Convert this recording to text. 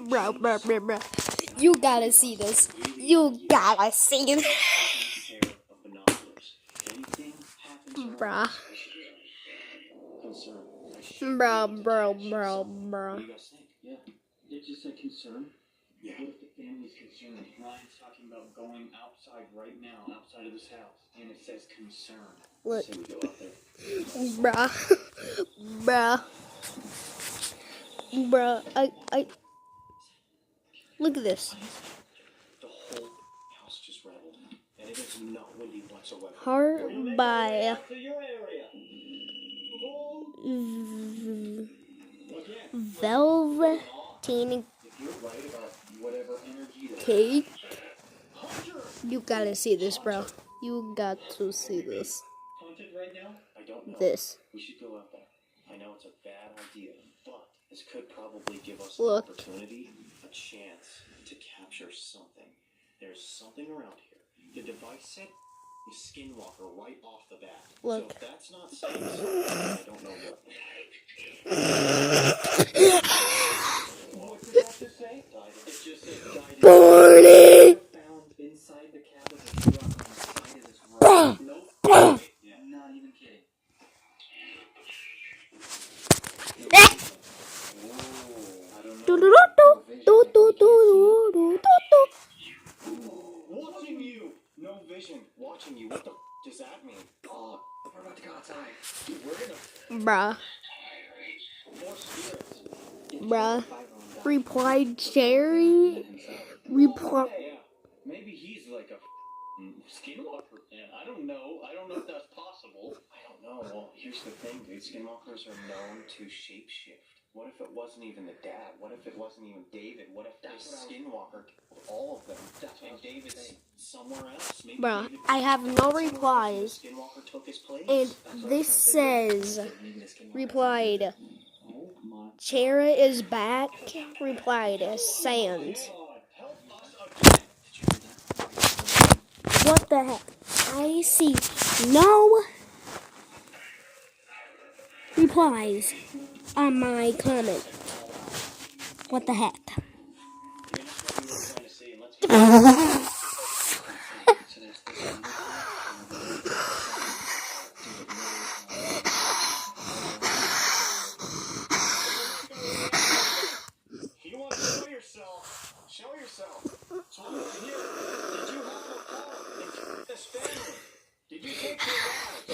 Bro. You gotta see this. You gotta see this. Bruh. Bro. It's just a concern. Yeah. What if the family's concerned? Ryan's talking about going outside right now, outside of this house, and it says concern. Look. So we go out there. Bruh. I. Look at this. The whole house just rattled, and it is not windy whatsoever. Heart by Velveteen Cake. You gotta see this, bro. You got to see this. I don't know. This. We should go out there. I know it's a bad idea, but this could probably give us Look. an opportunity, a chance to capture something. There's something around here. The device said Skinwalker right off the bat. Look. So if that's not safe, I don't know what. What did that just say? It just said Barney! found inside the cabin of the truck on the side of this road. Nope. Yeah, not even kidding. Watching you! No vision. Watching you. What the does that mean? Oh, we're about to go outside. We're gonna... Bruh. More spirits. Bruh. Replied Jerry. Reply. Yeah. Maybe he's like a skinwalker. Yeah, I don't know. I don't know if that's possible. I don't know. Well, here's the thing, dude. Skinwalkers are known to shapeshift. What if it wasn't even the dad? What if it wasn't even David? What if this Skinwalker killed all of them? And David's somewhere else? Maybe Bruh, David I have no replies. Skinwalker took his place? And this says, replied, Chera is back. Replied, Sands. What the heck? I see no replies on my comment. What the heck? You want to show yourself? Show yourself. So here, did you have a call? This family? Did you take your lives?